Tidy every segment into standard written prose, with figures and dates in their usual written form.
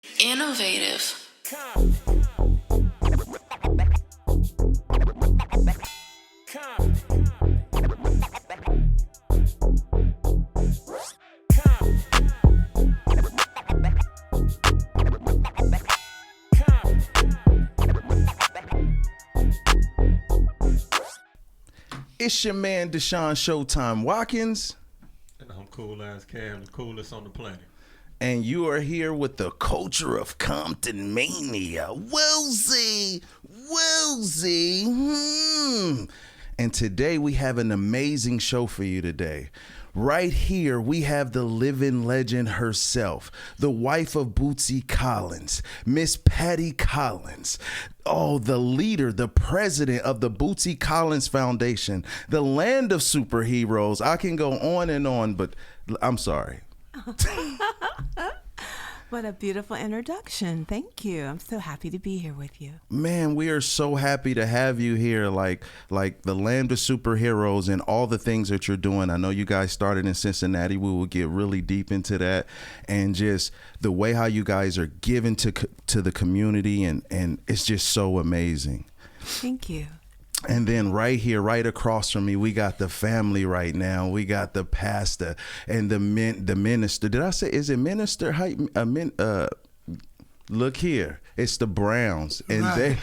Innovative. It's your man Deshaun Showtime Watkins. And I'm cool as Cam, the coolest on the planet. And you are here with the culture of Comptonmania. Wilsey. And today we have an amazing show for you today. Right here, we have the living legend herself, the wife of Bootsy Collins, Miss Patty Collins. Oh, the leader, the president of the Bootsy Collins Foundation, the land of superheroes. I can go on and on, but I'm sorry. What a beautiful introduction. Thank you. I'm so happy to be here with you. Man, we are so happy to have you here, like the land of superheroes and all the things that you're doing. I know you guys started in Cincinnati. We will get really deep into that, and just the way how you guys are giving to the community, and it's just so amazing. Thank you. And then right here, right across from me, we got the family right now. We got the pastor and the minister. Did I say, is it minister? Look here, it's the Browns, and they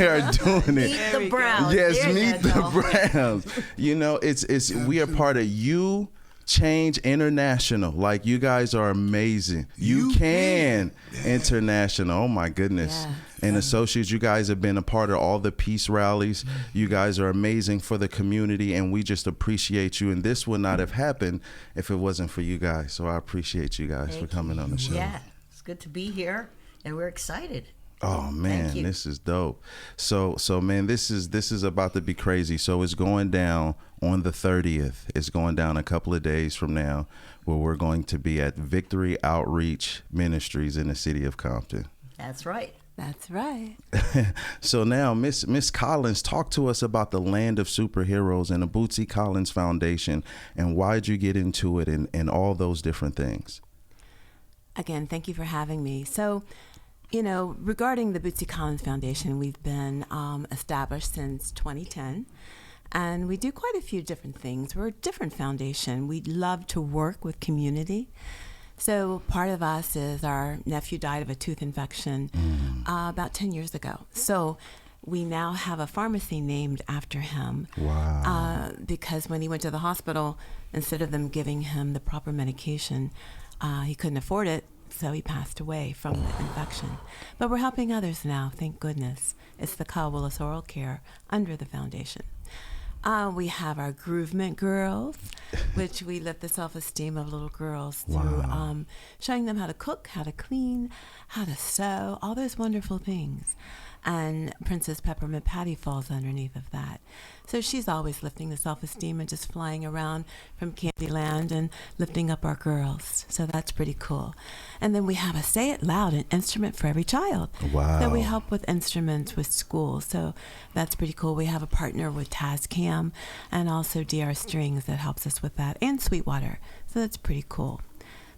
are doing it. Meet the Browns. Yes, There meet you the go. Browns. You know, it's we are part of You Change International. Like, you guys are amazing. You can International. Oh my goodness. Yes. And associates, you guys have been a part of all the peace rallies. You guys are amazing for the community, and we just appreciate you. And this would not have happened if it wasn't for you guys. So I appreciate you guys for coming on the show. Yeah, it's good to be here, and we're excited. Oh man, Thank you. this is dope. So man, this is about to be crazy. So it's going down on the 30th. It's going down a couple of days from now, where we're going to be at Victory Outreach Ministries in the city of Compton. That's right. That's right. So now, Miss Collins, talk to us about the land of superheroes and the Bootsy Collins Foundation, and why'd you get into it, and all those different things. Again, thank you for having me. So, you know, regarding the Bootsy Collins Foundation, we've been established since 2010. And we do quite a few different things. We're a different foundation. We love to work with community. So part of us is our nephew died of a tooth infection about 10 years ago. So we now have a pharmacy named after him. Wow. Because when he went to the hospital, instead of them giving him the proper medication, he couldn't afford it. So he passed away from the infection. But we're helping others now, thank goodness. It's the Kyle Willis Oral Care under the foundation. We have our Groovement Girls, which we lift the self-esteem of little girls through showing them how to cook, how to clean, how to sew, all those wonderful things. And Princess Peppermint Patty falls underneath of that. So she's always lifting the self-esteem and just flying around from Candyland and lifting up our girls. So that's pretty cool. And then we have a Say It Loud, an instrument for every child. Wow. So we help with instruments with schools. So that's pretty cool. We have a partner with Tascam and also DR Strings that helps us with that, and Sweetwater. So that's pretty cool.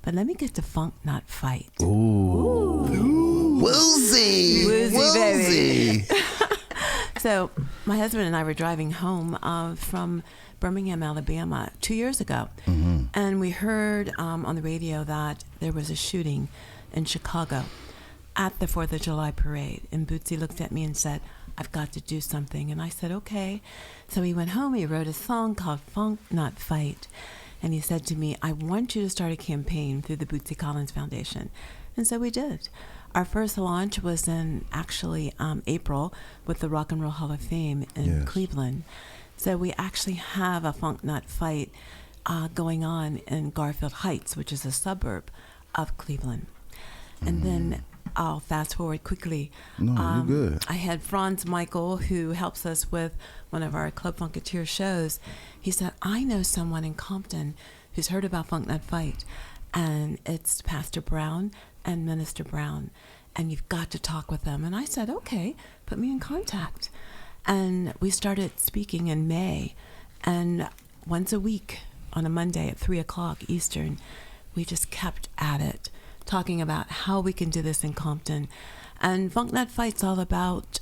But let me get to Funk Not Fight. Ooh. Woozy, baby. So my husband and I were driving home from Birmingham, Alabama 2 years ago. Mm-hmm. And we heard on the radio that there was a shooting in Chicago at the 4th of July parade. And Bootsy looked at me and said, I've got to do something. And I said, okay. So he went home, he wrote a song called Funk Not Fight. And he said to me, I want you to start a campaign through the Bootsy Collins Foundation. And so we did. Our first launch was in actually April with the Rock and Roll Hall of Fame in Cleveland. So we actually have a Funk Not Fight going on in Garfield Heights, which is a suburb of Cleveland. And then I'll fast forward quickly. No, you're good. I had Franz Michael, who helps us with one of our Club Funketeer shows. He said, I know someone in Compton who's heard about Funk Not Fight, and it's Pastor Brown and Minister Brown, and you've got to talk with them. And I said, okay, put me in contact. And we started speaking in May, and once a week on a Monday at 3 o'clock Eastern, we just kept at it, talking about how we can do this in Compton. And Funk Not Fight's all about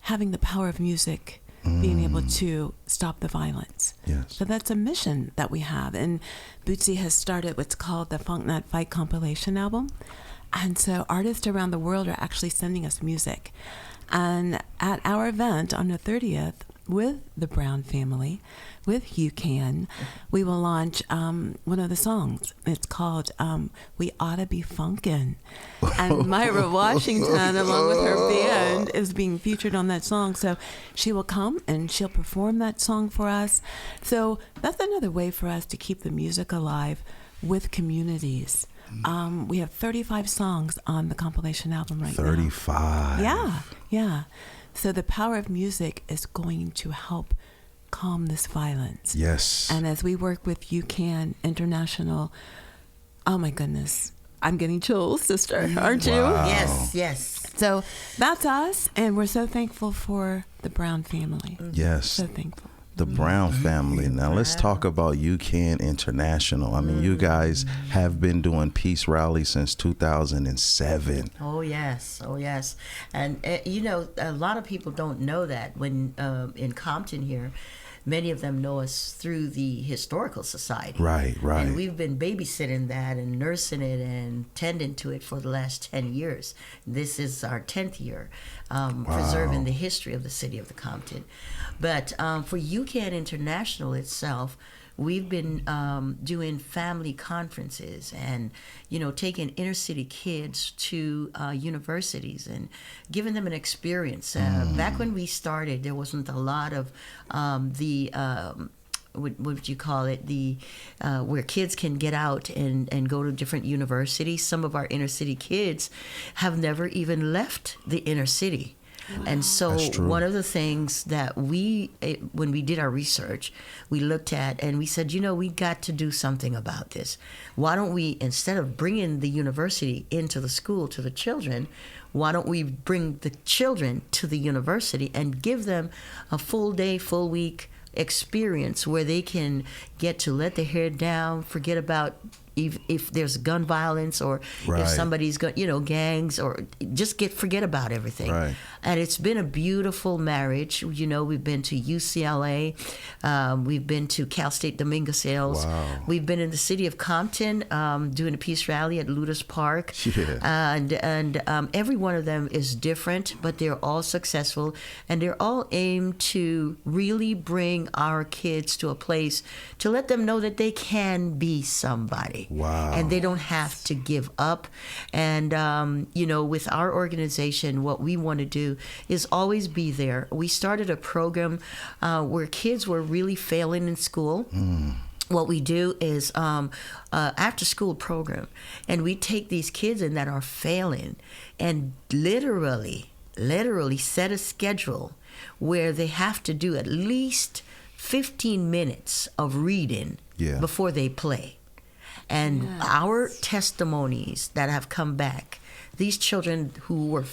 having the power of music, being able to stop the violence. Yes. So that's a mission that we have. And Bootsy has started what's called the Funk Not Fight compilation album. And so artists around the world are actually sending us music. And at our event on the 30th with the Brown family, with You Can, we will launch one of the songs. It's called We Oughta Be Funkin'. And Myra Washington, along with her band, is being featured on that song. So she will come and she'll perform that song for us. So that's another way for us to keep the music alive with communities. We have 35 songs on the compilation album right now. 35. Yeah. So the power of music is going to help calm this violence. Yes. And as we work with You Can International, oh my goodness, I'm getting chills, sister, aren't you? Wow. Yes. So that's us, and we're so thankful for the Brown family. Yes. So thankful. The Brown family. Now let's talk about You Can International. I mean, you guys have been doing peace rallies since 2007. Oh yes. And a lot of people don't know that when in Compton here, many of them know us through the Historical Society. Right. And we've been babysitting that and nursing it and tending to it for the last 10 years. This is our 10th year, preserving the history of the city of the Compton. But for UCAN International itself, we've been doing family conferences and, taking inner city kids to universities and giving them an experience. Back when we started, there wasn't a lot of what would you call it, where kids can get out and go to different universities. Some of our inner city kids have never even left the inner city. Wow. And so one of the things that when we did our research, we looked at and we said, we got to do something about this. Why don't we, instead of bringing the university into the school to the children, why don't we bring the children to the university and give them a full day, full week experience where they can get to let their hair down, forget about if there's gun violence or if somebody's got gangs, or just forget about everything. Right. And it's been a beautiful marriage. We've been to UCLA, we've been to Cal State Dominguez Sales. Wow. We've been in the city of Compton doing a peace rally at Ludus Park. Yeah. And every one of them is different, but they're all successful, and they're all aimed to really bring our kids to a place to let them know that they can be somebody. Wow. And they don't have to give up. And, with our organization, what we want to do is always be there. We started a program where kids were really failing in school. What we do is after school program, and we take these kids in that are failing and literally set a schedule where they have to do at least 15 minutes of reading before they play. And our testimonies that have come back, these children who were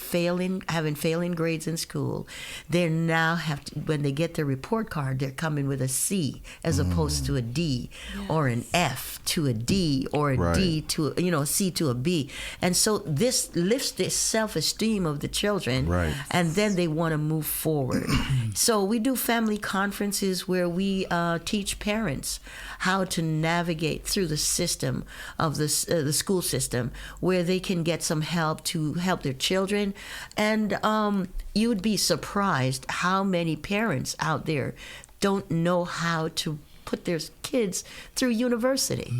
having failing grades in school, they now have to, when they get their report card, they're coming with a C as opposed to a D, or an F to a D, or a D to a C to a B. And so this lifts the self-esteem of the children, and then they want to move forward. So we do family conferences where we teach parents how to navigate through the system of the school system, where they can get some help to help their children. And you would be surprised how many parents out there don't know how to put their kids through university.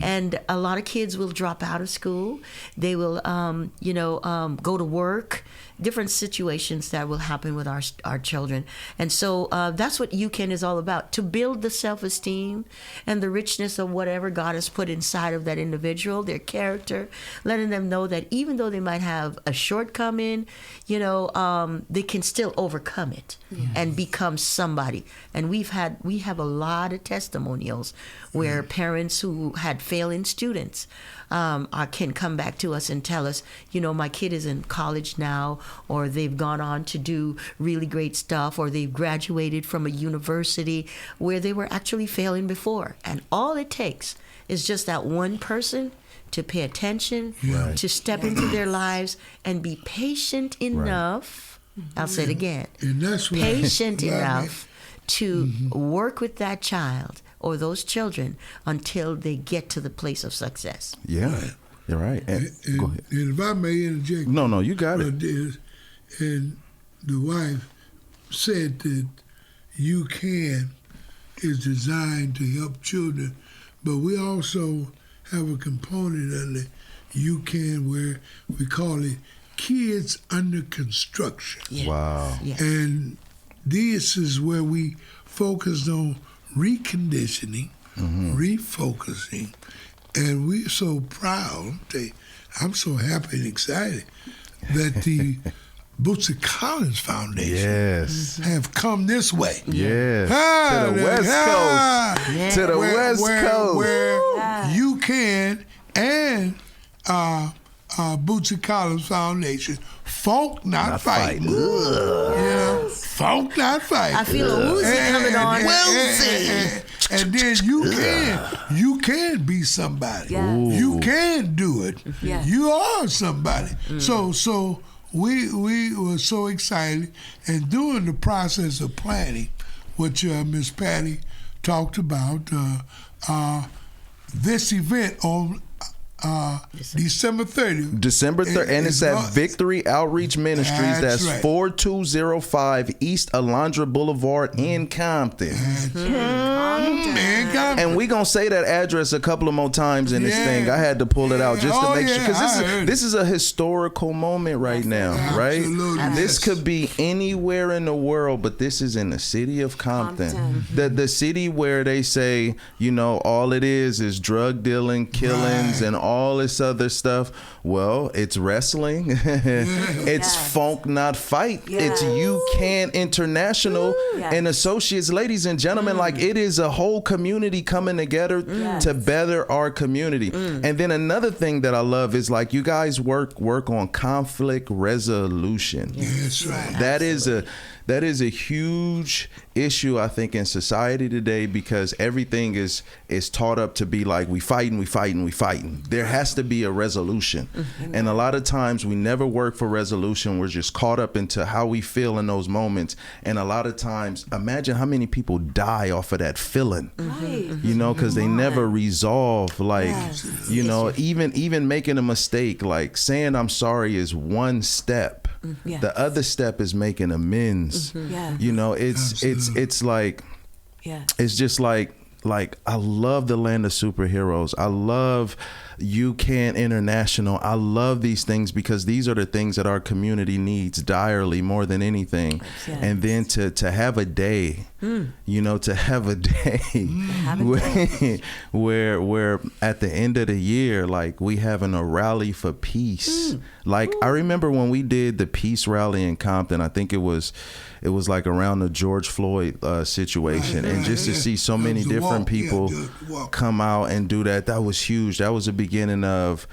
And a lot of kids will drop out of school. They will go to work, different situations that will happen with our children. And so that's what UCAN is all about, to build the self-esteem and the richness of whatever God has put inside of that individual, their character, letting them know that even though they might have a shortcoming, they can still overcome it and become somebody. And we have a lot of testimonials where parents who had failing students can come back to us and tell us, my kid is in college now, or they've gone on to do really great stuff, or they've graduated from a university where they were actually failing before. And all it takes is just that one person to pay attention, Right. to step into their lives, and be patient enough. I'll say it again. And that's why Patient why enough to work with that child or those children until they get to the place of success. Yeah, you're right. And, go ahead. And if I may interject, No, you got it. and the wife said that You Can is designed to help children, but we also have a component of the You Can where we call it Kids Under Construction. Yeah. Wow. Yeah. And this is where we focused on reconditioning, refocusing, and we're so proud. I'm so happy and excited that the Bootsy Collins Foundation Yes. have come this way. Yes. Ah, To the West Coast. Yeah. To the West Coast. Where You Can and Bootsy Collins Foundation, Funk Not Fighting. Yeah, Funk Not Fighting. I feel a woozy coming on. And then you can be somebody. Yes. You can do it. Yes. You are somebody. So we were so excited, and during the process of planning, which Miss Patty talked about, this event on December 30th. December 3rd, and it's at Victory Outreach Ministries. That's That's right. 4205 East Alondra Boulevard in Compton. And we gonna say that address a couple of more times in this Yeah. thing. I had to pull it out just to Oh, make sure, yeah, because I heard this is a historical moment right now, right? Absolutely. This Yes. could be anywhere in the world, but this is in the city of Compton. The city where they say, you know, all it is drug dealing, killings, Right. and all this other stuff. Well, it's wrestling. It's Yes. Funk Not Fight. It's Yes. You Can International Yes. and Associates. Ladies and gentlemen, like, it is a whole community coming together Yes. to better our community. And then another thing that I love is, like, you guys work on conflict resolution. That's right. That is a huge issue, I think, in society today, because everything is taught up to be like, we fighting. There has to be a resolution. And a lot of times we never work for resolution. We're just caught up into how we feel in those moments. And a lot of times, imagine how many people die off of that feeling. Right. You know, because they never resolve, like, Yes. you know, even making a mistake, like saying I'm sorry is one step. Yes. The other step is making amends. Yes. You know, it's like, Yes. it's just like I love the land of superheroes. I love You Can International. I love these things because these are the things that our community needs direly more than anything. Yes. And then to have a day, you know, to have a day where at the end of the year, like, we having a rally for peace. Like, I remember when we did the peace rally in Compton, I think it was like around the George Floyd situation, and just to see so many different people come out and do that was huge. That was the beginning of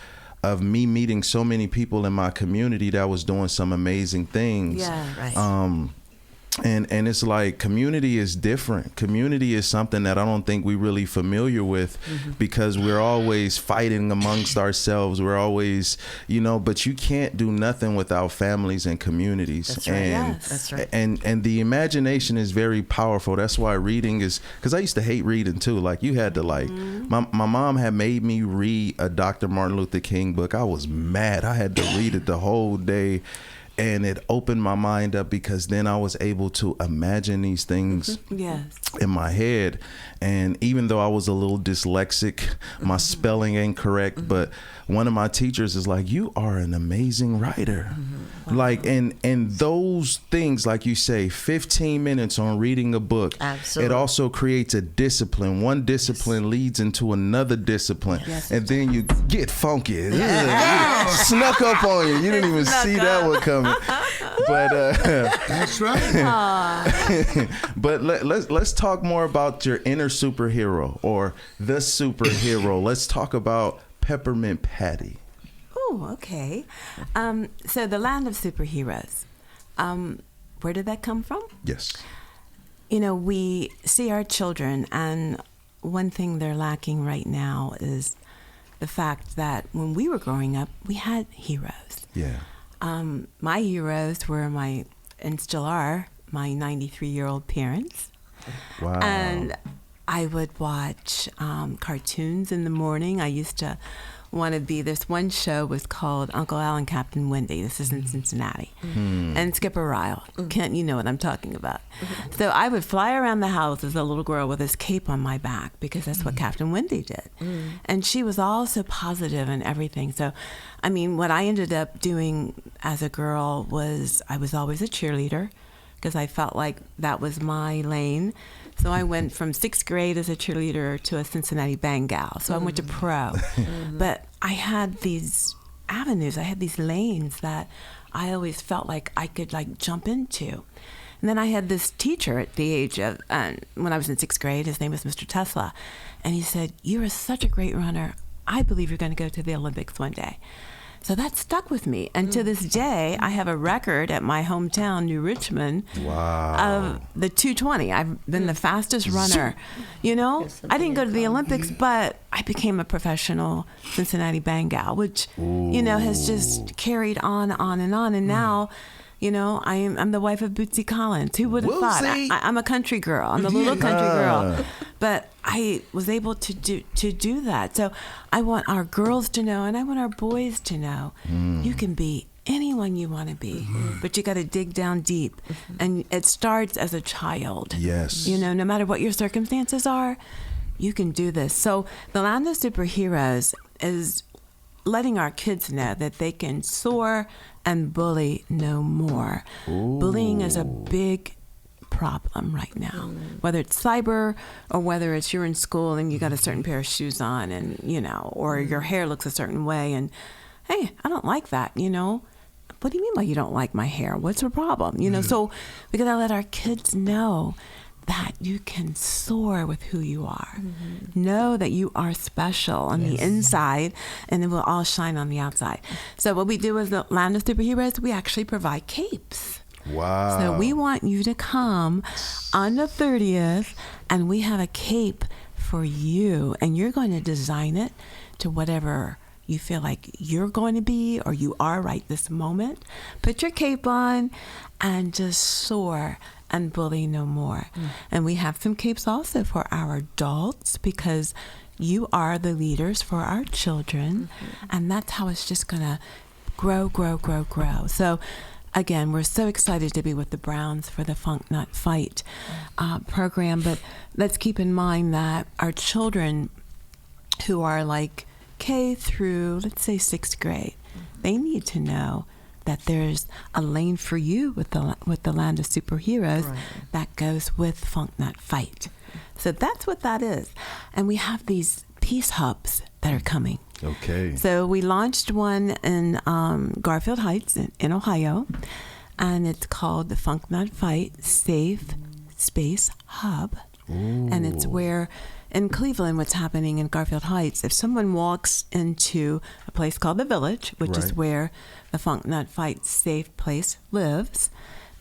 me meeting so many people in my community that was doing some amazing things. Yeah. Right. And it's like, community is different. Community is something that I don't think we really familiar with, because we're always fighting amongst ourselves. We're always, you know, but you can't do nothing without families and communities. That's right. And, Yes. That's right. and the imagination is very powerful. That's why reading is, because I used to hate reading too. Like, you had to, like, my mom had made me read a Dr. Martin Luther King book. I was mad. I had to read it the whole day. And it opened my mind up, because then I was able to imagine these things Yes. in my head. And even though I was a little dyslexic, my spelling ain't correct, but one of my teachers is like, you are an amazing writer. Like, and those things, like you say, 15 minutes on reading a book, Absolutely. it also creates a discipline. One discipline leads into another discipline. Yes. And then you get funky. Ugh, snuck up on you. You didn't even see that one coming. But That's right. but let's talk more about your inner superhero, or the superhero. Let's talk about Peppermint Patty. Oh, okay. So the land of superheroes. Where did that come from? Yes. You know, we see our children, and one thing they're lacking right now is the fact that when we were growing up, we had heroes. Yeah. My heroes were and still are, my 93-year-old parents. Wow. And I would watch cartoons in the morning. I used to want to be, this one show was called Uncle Al and Captain Wendy. This is in Cincinnati. And Skipper Ryle. Kent, you know what I'm talking about. So I would fly around the house as a little girl with this cape on my back because that's what Captain Wendy did. And she was all so positive and everything. So, I mean, what I ended up doing as a girl was I was always a cheerleader because I felt like that was my lane. So I went from 6th grade as a cheerleader to a Cincinnati Bengal. So I went to pro. But I had these avenues, I had these lanes that I always felt like I could like jump into. And then I had this teacher at the age of, when I was in 6th grade, his name was Mr. Tesla. And he said, "You are such a great runner. I believe you're going to go to the Olympics one day." So that stuck with me. And to this day, I have a record at my hometown, New Richmond, of the 220. I've been the fastest runner. You know, I didn't go to the Olympics, but I became a professional Cincinnati Bengal, which, you know, has just carried on and on. And now, you know, I'm the wife of Bootsy Collins. Who would have thought? I'm a country girl. I'm a little country girl. But I was able to do that. So I want our girls to know, and I want our boys to know, you can be anyone you want to be, but you got to dig down deep. And it starts as a child. Yes. You know, no matter what your circumstances are, you can do this. So the Land of Superheroes is letting our kids know that they can soar and bully no more. Bullying is a big problem right now, whether it's cyber or whether it's you're in school and you got a certain pair of shoes on and, you know, or your hair looks a certain way and, hey, I don't like that, you know. What do you mean by you don't like my hair? What's the problem? You know, so we got to let our kids know that you can soar with who you are. Know that you are special on the inside, and it will all shine on the outside. So what we do as the Land of Superheroes, we actually provide capes. Wow. So we want you to come on the 30th, and we have a cape for you, and you're going to design it to whatever you feel like you're going to be or you are right this moment. Put your cape on and just soar and bully no more. And we have some capes also for our adults because you are the leaders for our children. And that's how it's just going to grow. So again, we're so excited to be with the Browns for the Funk Not Fight program. But let's keep in mind that our children who are like K through, let's say, 6th grade, they need to know that there's a lane for you with the Land of Superheroes that goes with Funk Not Fight. So that's what that is. And we have these peace hubs that are coming. Okay. So we launched one in Garfield Heights in Ohio, and it's called the Funk Not Fight Safe Space Hub. And it's where, in Cleveland, what's happening in Garfield Heights, if someone walks into a place called the Village, which is where the Funk Not Fight Safe Place lives,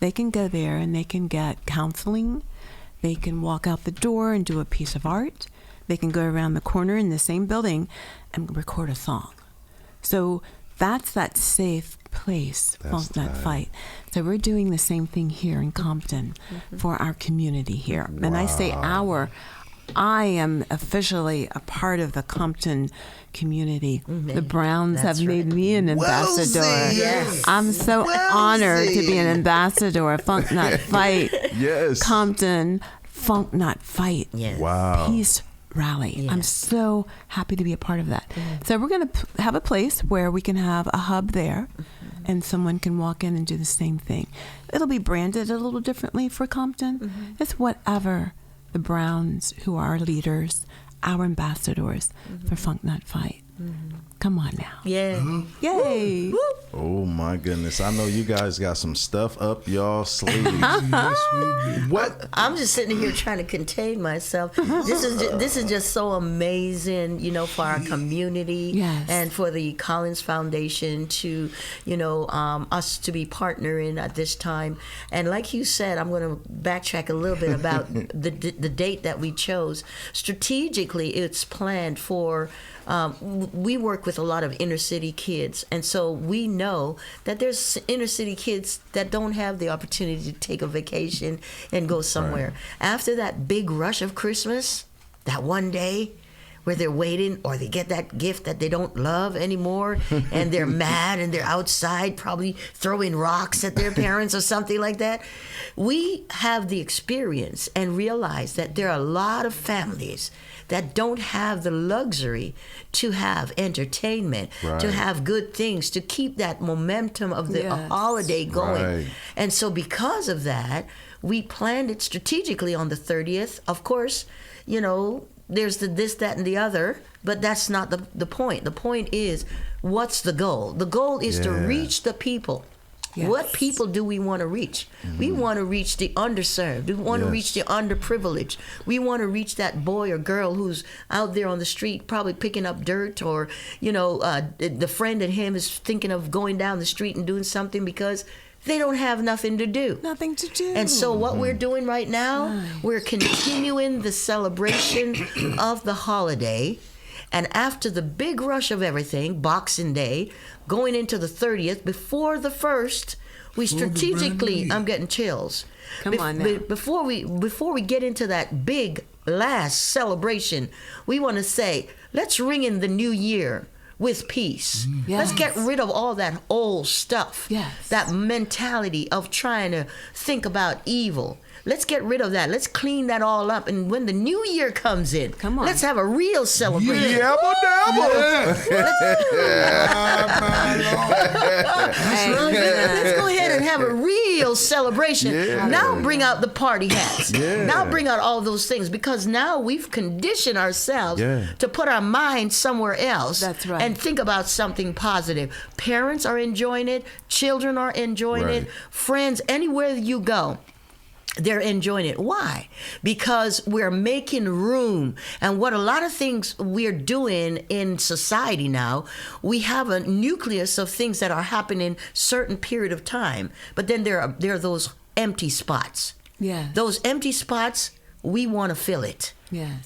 they can go there and they can get counseling. They can walk out the door and do a piece of art. They can go around the corner in the same building and record a song. So that's that safe place, Funk Not Fight. So we're doing the same thing here in Compton for our community here. And I say I am officially a part of the Compton community. The Browns have made me an ambassador. Yes. I'm so honored to be an ambassador of Funk Not Fight. Yes. Compton, Funk Not Fight. Yes. Wow. Peace rally. Yes. I'm so happy to be a part of that. So we're going to have a place where we can have a hub there and someone can walk in and do the same thing. It'll be branded a little differently for Compton. It's whatever the Browns, who are leaders, our ambassadors for Funk Not Fight. Come on now. Yeah. Yay. Oh my goodness! I know you guys got some stuff up y'all sleeves. Yes, we do. What? I'm just sitting here trying to contain myself. This is just so amazing, for our community Yes. and for the Collins Foundation to, us to be partnering at this time. And like you said, I'm going to backtrack a little bit about the date that we chose. Strategically, it's planned for. We work with a lot of inner city kids, and so we know that there's inner city kids that don't have the opportunity to take a vacation and go somewhere. Right. After that big rush of Christmas, that one day where they're waiting or they get that gift that they don't love anymore and they're mad and they're outside probably throwing rocks at their parents or something like that, we have the experience and realize that there are a lot of families that don't have the luxury to have entertainment, Right. to have good things, to keep that momentum of the Yes. holiday going. Right. And so because of that, we planned it strategically on the 30th. Of course, there's the this, that, and the other, but that's not the point. The point is, what's the goal? The goal is to Yeah. reach the people. Yes. What people do we want to reach? We want to reach the underserved. We want to Yes. reach the underprivileged. We want to reach that boy or girl who's out there on the street probably picking up dirt, or, the friend in him is thinking of going down the street and doing something because they don't have nothing to do. Nothing to do. And so what we're doing right now, Nice. we're continuing the celebration of the holiday. And after the big rush of everything, Boxing Day, going into the 30th, before the 1st, we Before the brand strategically, new year. I'm getting chills. Come on now. Before we get into that big last celebration, we want to say, let's ring in the new year with peace. Let's Yes. get rid of all that old stuff. Yes. That mentality of trying to think about evil. Let's get rid of that. Let's clean that all up. And when the new year comes in, Come on. let's have a real celebration. Dabble, dabble. Let's go ahead and have a real celebration. Yeah. Now bring out the party hats. Yeah. Now bring out all those things, because now we've conditioned ourselves Yeah. to put our mind somewhere else. That's right. And think about something positive. Parents are enjoying it. Children are enjoying Right. it. Friends, anywhere you go, they're enjoying it. Why? Because we're making room. And what a lot of things we're doing in society now, we have a nucleus of things that are happening certain period of time. But then there are those empty spots. Yes. Those empty spots, we want to fill it. Yes.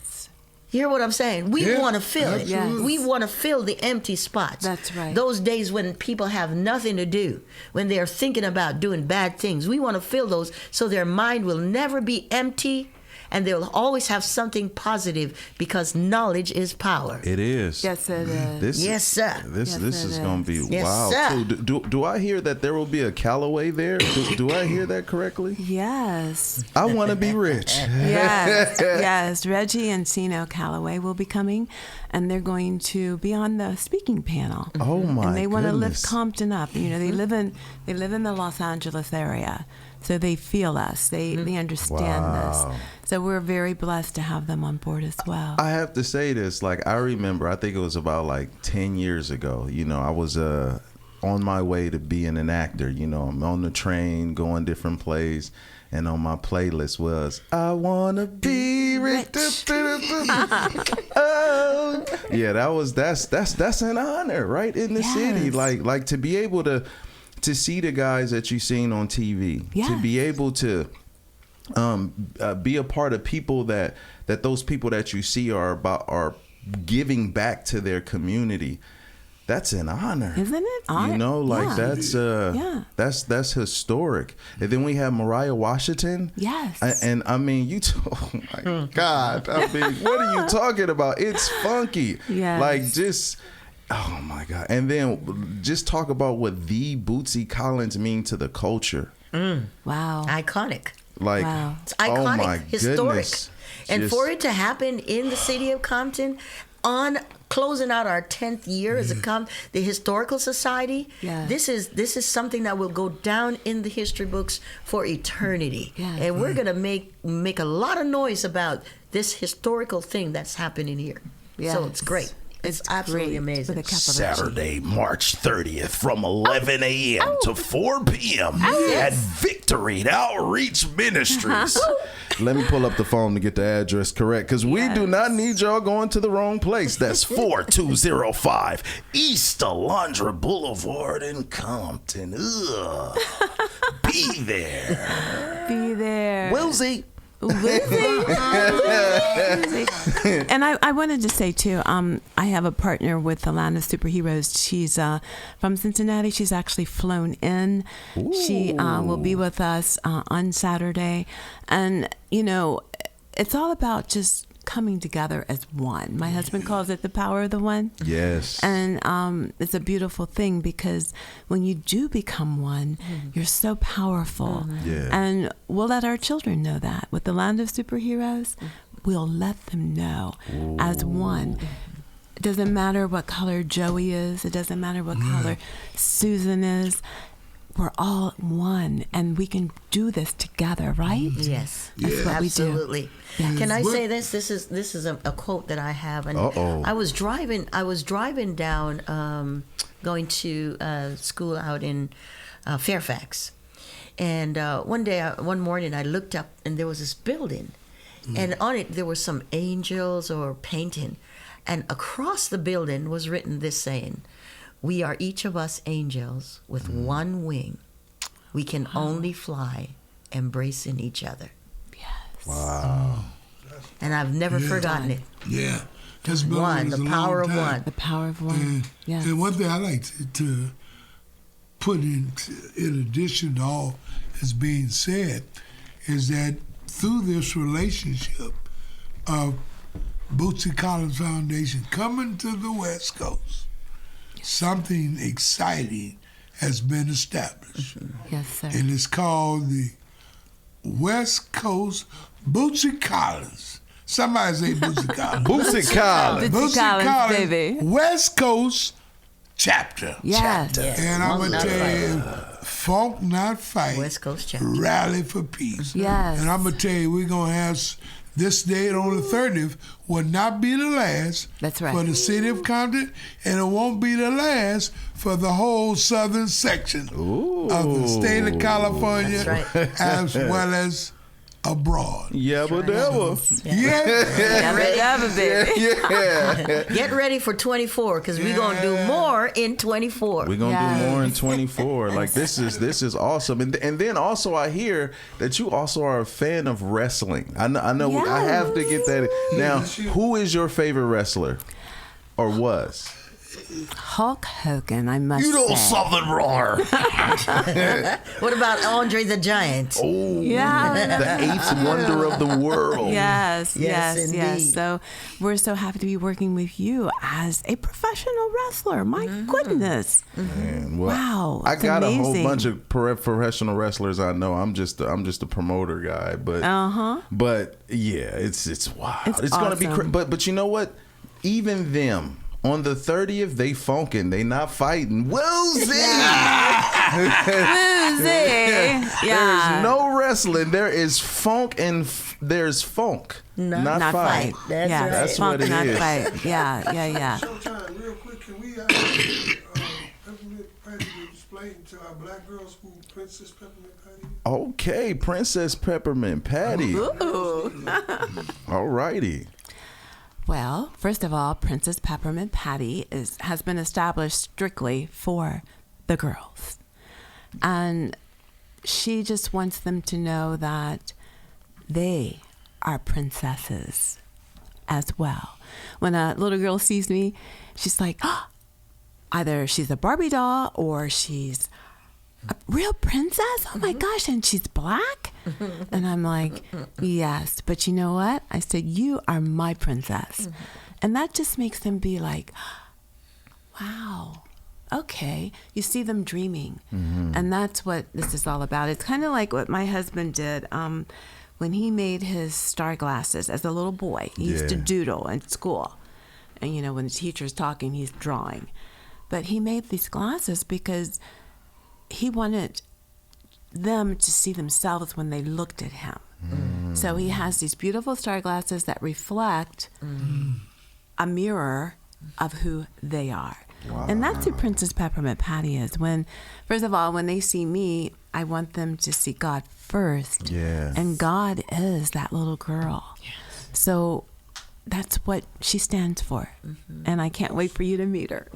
You hear what I'm saying? We Yeah, want to fill it. absolutely. We want to fill the empty spots. That's right. Those days when people have nothing to do, when they're thinking about doing bad things, we want to fill those so their mind will never be empty, and they'll always have something positive, because knowledge is power. It is. Yes, it is. This, Yes, sir. This Yes, this it is going to be Yes, wild sir. too. Do I hear that there will be a Callaway there? Do I hear that correctly? Yes. I want to be rich. Yes. Yes. Reggie and Sino Calloway will be coming, and they're going to be on the speaking panel. Oh my And they want to lift goodness. Compton up. They live in the Los Angeles area, so they feel us. They understand Wow. this. So we're very blessed to have them on board as well. I have to say this. Like, I remember, I think it was about like 10 years ago. I was on my way to being an actor. I'm on the train going different places, and on my playlist was "I Wanna Be Rich." Oh, yeah, that's an honor, right, in the city. Yes. Like to be able to see the guys that you've seen on TV, to Yes. be able to be a part of people that those people that you see are giving back to their community. That's an honor, Isn't it? Yeah. that's historic. And then we have Mariah Washington. Yes. And I mean, oh my God, I mean, what are you talking about? It's funky. Yes. Like, just, oh my God. And then just talk about what the Bootsy Collins mean to the culture. Wow. Iconic. Like, Wow. It's iconic, oh my historic. goodness. And Just- for it to happen in the city of Compton, on closing out our 10th year as the Historical Society, Yes. this is something that will go down in the history books for eternity. Yes. And we're going to make a lot of noise about this historical thing that's happening here. So it's Yes. great. It's absolutely great amazing. with a capital G. Saturday, March 30th from 11 a.m. to 4 p.m. at Victory Outreach Ministries. Let me pull up the phone to get the address correct, because we do not need y'all going to the wrong place. That's 4205 East Alondra Boulevard in Compton. Ugh. Be there. Be there. Wilsey. And I wanted to say too, I have a partner with the Land of Superheroes. She's from Cincinnati. She's actually flown in. She will be with us on Saturday, and it's all about just coming together as one. My husband calls it the power of the one. Yes. And it's a beautiful thing, because when you do become one, you're so powerful. Yeah. And we'll let our children know that. With the Land of Superheroes, we'll let them know as one. It doesn't matter what color Joey is. It doesn't matter what color Susan is. We're all one, and we can do this together, right? Yes, That's what we do. absolutely. Yes. Can I say this? This is a quote that I have, and I was driving down, going to school out in Fairfax, and one morning I looked up, and there was this building, and on it there were some angels or painting, and across the building was written this saying: "We are each of us angels with one wing. We can only fly, embracing each other." Yes. Wow. And I've never forgotten it. Yeah. That's been One, the a power long of time. one. The power of one. And, Yes. and one thing I like to put in addition to all that's being said, is that through this relationship of Bootsy Collins Foundation coming to the West Coast, something exciting has been established. Yes, sir. And it's called the West Coast Bootsy Collins. Somebody say Bootsy Collins. Bootsy Collins. Bootsy Collins, baby. West Coast chapter. Yes. And I'm going to Funk, not tell you, Funk Not Fight, West Coast chapter. Rally for Peace. Yes. And I'm going to tell you, we're going to have this date on the 30th will not be the last That's right. for the city of Compton, and it won't be the last for the whole southern section of the state of California, That's right. as well as abroad. Yabba dabba. Yeah. Yabba dabba, baby. Yeah. Get ready for 24, because we're going to do more in 24. We're gonna Yes. do more in 24. Like this is awesome. And then also I hear that you also are a fan of wrestling. I know Yes. I have to get that. Now, who is your favorite wrestler, or was? Hulk Hogan, I must You know say. something wrong. What about Andre the Giant? Oh, Yeah. the eighth wonder of the world. Yes, Yes, yes, indeed. yes. So we're so happy to be working with you as a professional wrestler. My goodness. Man, well, Wow, I it's got a whole amazing. bunch of professional wrestlers I know. I'm just a promoter guy, but but yeah, it's wild. It's gonna be awesome. but you know what? Even them on the 30th, they funking. They not fighting. Woozy. Yeah. There's no wrestling. There is funk and there's funk. Not fight. That's yeah, right. That's funk, what it not is. fight. Yeah. Showtime, real quick, can we Peppermint Patty to explain to our black girls who Princess Peppermint Patty is? Okay, Princess Peppermint Patty. All righty. Well, first of all, Princess Peppermint Patty has been established strictly for the girls. And she just wants them to know that they are princesses as well. When a little girl sees me, she's like, oh, either she's a Barbie doll or she's a real princess? Oh my gosh, and she's black? And I'm like, yes, but you know what? I said, you are my princess. And that just makes them be like, wow, okay. You see them dreaming. And that's what this is all about. It's kind of like what my husband did when he made his star glasses as a little boy. He used to Yeah. doodle in school. And, you know, when the teacher's talking, he's drawing. But he made these glasses because he wanted them to see themselves when they looked at him. So he has these beautiful star glasses that reflect a mirror of who they are. And that's who Princess Peppermint Patty is. First of all, when they see me, I want them to see God first. Yeah. And God is that little girl. Yes. So that's what she stands for. And I can't wait for you to meet her.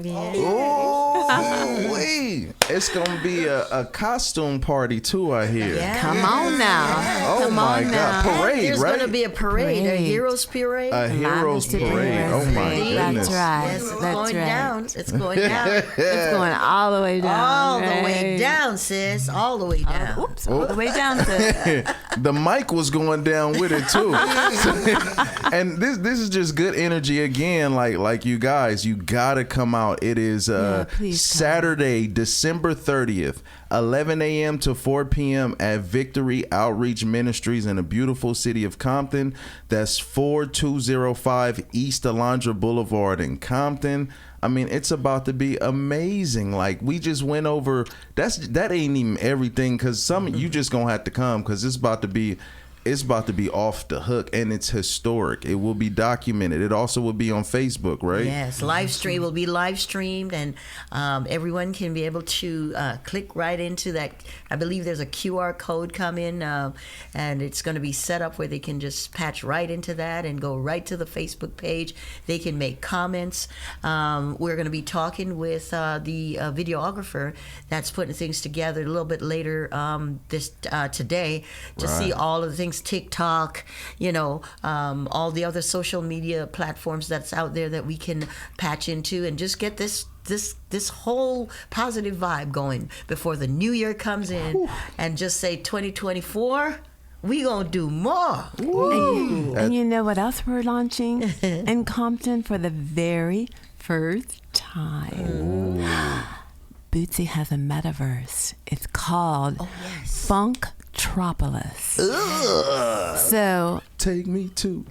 Oh, wait. It's going to be a costume party, too, I hear. Yeah. Come on now. Oh, Come my on God. now. Parade, There's right? going to be a parade, a Parade. heroes parade. A heroes Mama's parade. Oh, my Parade. goodness. That's right. Yes, it's That's going right. down. It's going down. It's going all the way down. All the way right? down, sis. All the way down. Oops, all the way down to The mic was going down with it too. And this is just good energy again. Like you guys, you gotta come out. It is please come. Saturday, December 30th, 11 a.m. to 4 p.m. at Victory Outreach Ministries in the beautiful city of Compton. That's 4205 East Alondra Boulevard in Compton. I mean, it's about to be amazing. Like, we just went over, that ain't even everything, because you just gonna have to come, because it's about to be off the hook, and it's historic. It will be documented. It also will be on Facebook, right? Yes, live stream will be live streamed, and everyone can be able to click right into that. I believe there's a QR code coming, and it's going to be set up where they can just patch right into that and go right to the Facebook page. They can make comments. We're going to be talking with the videographer that's putting things together a little bit later today to see all of the things. TikTok, all the other social media platforms that's out there that we can patch into and just get this whole positive vibe going before the new year comes in. And just say 2024, we gonna do more. And you know what else we're launching in Compton for the very first time? Bootsy has a metaverse. It's called Funktropolis. So Take me to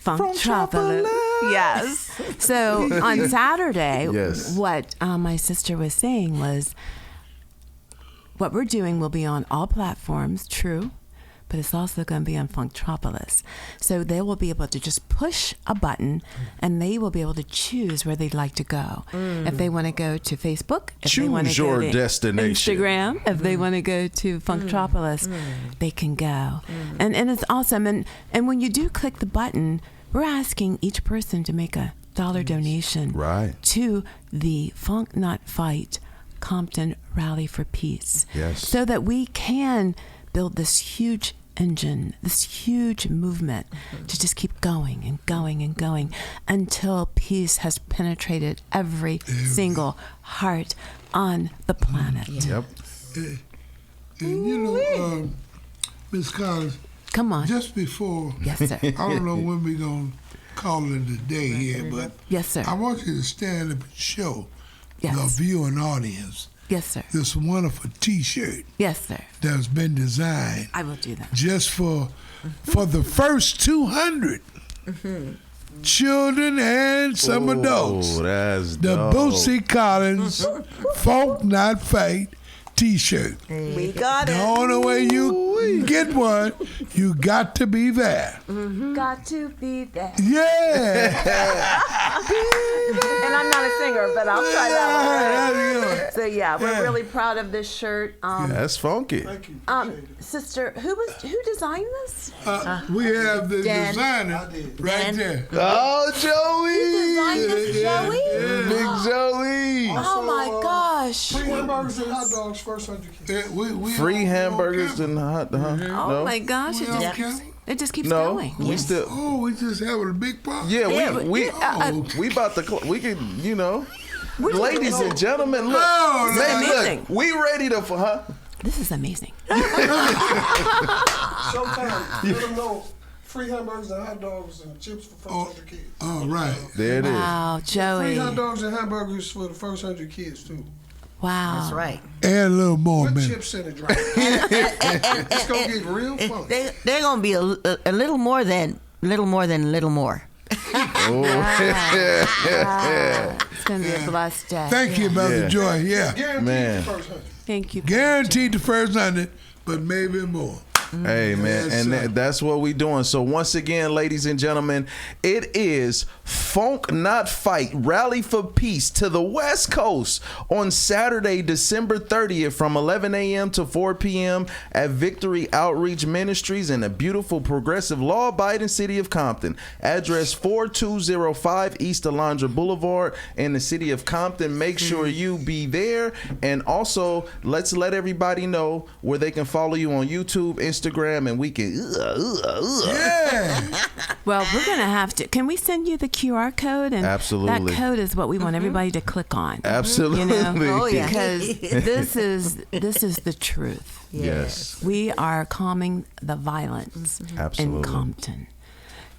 Funktropolis. Yes. So on Saturday, Yes. what my sister was saying was, what we're doing will be on all platforms, true, but it's also going to be on Funktropolis. So they will be able to just push a button and they will be able to choose where they'd like to go. If they want to go to Facebook, if they want to Choose your go to destination. Instagram, if they want to go to Funktropolis, they can go. And it's awesome. And when you do click the button, we're asking each person to make a $1 donation Right. to the Funk Not Fight Compton Rally for Peace. Yes. So that we can build this huge engine, this huge movement to just keep going and going and going until peace has penetrated every single heart on the planet. Yep. And Miss Collins, Come on. just before, Yes, sir. I don't know when we're going to call it a day here, but Yes, sir. I want you to stand up and show Yes. the viewing audience Yes, sir. this wonderful T-shirt Yes, sir. that's been designed I will do that. just for the first 200 children and some adults. Oh, that's The dope. Bootsy Collins Folk Not Fight T-shirt. We got The it. only way you can get one, you got to be there. Got to be there. Yeah. And I'm not a singer, but I'll try that That's good. one. So yeah, we're really proud of this shirt. That's funky. Sister, who designed this? We have the Dan. designer right Dan. there. Oh, Joey! Designed this, Joey? Big Joey! Oh my gosh! Free hamburgers and hot dogs, first 100 kids. We Free on hamburgers camera. and hot. Oh No? my gosh! We on camera? It just keeps No, going. we still. Oh, we just having a big party. Yeah, we about to. We can, ladies and gentlemen, look, No, no. man, amazing. look, we ready to, huh? This is amazing. Showtime. Let them know. Free hamburgers and hot dogs and chips for first 100 kids. All right. There it is. Wow, Free Joey. hot dogs and hamburgers for the first 100 kids, too. Wow. That's right. And a little more, Put man. chips in it, right? It's going to get real fun. They're gonna be a little more than little more. It's gonna be a blessed day. Thank you, Mother Yeah. Joy. Yeah. Guaranteed Man. the first 100. Thank you. Guaranteed the first 100, but maybe more. Hey, man, Yes, and sir. that's what we doing. So once again, ladies and gentlemen, it is Funk Not Fight Rally for Peace to the West Coast on Saturday, December 30th from 11 a.m. to 4 p.m. at Victory Outreach Ministries in the beautiful, progressive, law-abiding city of Compton. Address 4205 East Alondra Boulevard in the city of Compton. Make sure you be there. And also, let's let everybody know where they can follow you on YouTube, Instagram, and we can. Yeah. Well, we're going to have to. Can we send you the QR code? And Absolutely. that code is what we want everybody to click on. Absolutely. You know? Oh, yeah. Because this is the truth. Yes. We are calming the violence Absolutely. in Compton.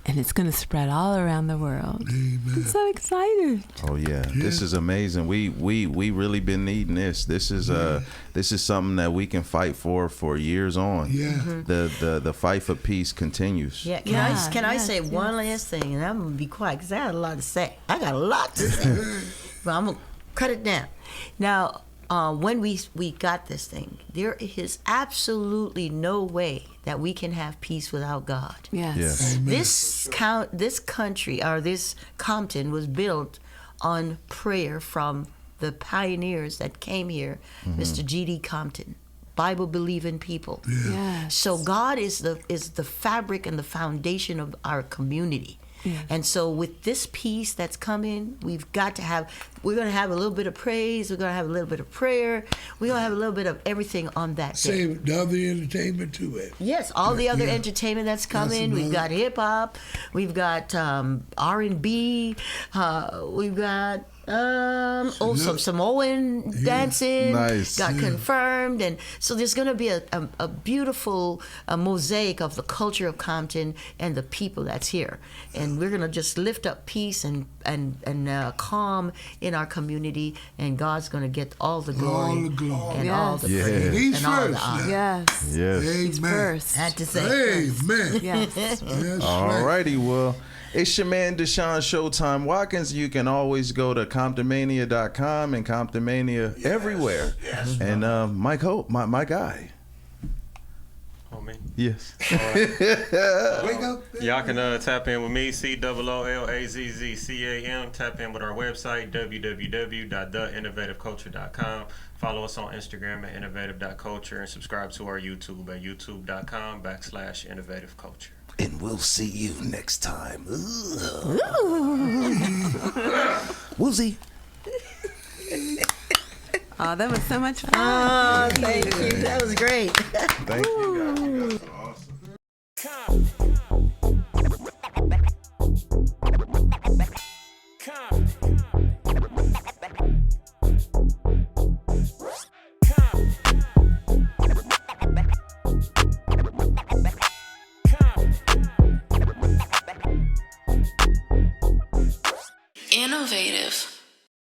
And it's going to spread all around the world. Amen. I'm so excited. Oh yeah, this is amazing. We really been needing this. This is something that we can fight for years on. Yeah. The fight for peace continues. Yeah, Yeah, can I yes, say one last thing, and I'm gonna be quiet because I got a lot to say. I got a lot to say, but I'm gonna cut it down. Now, when we got this thing, there is absolutely no way that we can have peace without God. Yes. Yes. This country, or this Compton, was built on prayer from the pioneers that came here, Mr. G.D. Compton, Bible believing people. Yes. So God is the fabric and the foundation of our community. Yes. And so with this peace that's coming, we're going to have a little bit of praise, we're going to have a little bit of prayer, we're going to have a little bit of everything on that day. Save the other entertainment too, eh? Yes, all the other Yeah. entertainment that's coming. We've another- got hip hop, we've got R&B, we've got some Samoan dancing. Nice. Got confirmed, and so there's going to be a beautiful mosaic of the culture of Compton and the people that's here, and we're going to just lift up peace and calm in our community, and God's going to get all the glory, All the glory. and all the Yes. praise He's and all the first, honor. Yes. Yes. He's Amen. first. Had to say first. Amen. Yes. That's All right. righty, well, it's your man Deshaun Showtime Watkins. You can always go to Comptonmania.com and Comptonmania everywhere. Yes. And Mike Hope, my guy. Oh, me. Yes. Wake up. Y'all can tap in with me, COOLAZZCAM. Tap in with our website, www.theinnovativeculture.com. Follow us on Instagram at innovative.culture and subscribe to our YouTube at youtube.com/innovativeculture. And we'll see you next time. We'll see. Oh, that was so much fun. Oh, thank you. That was great. Thank you guys.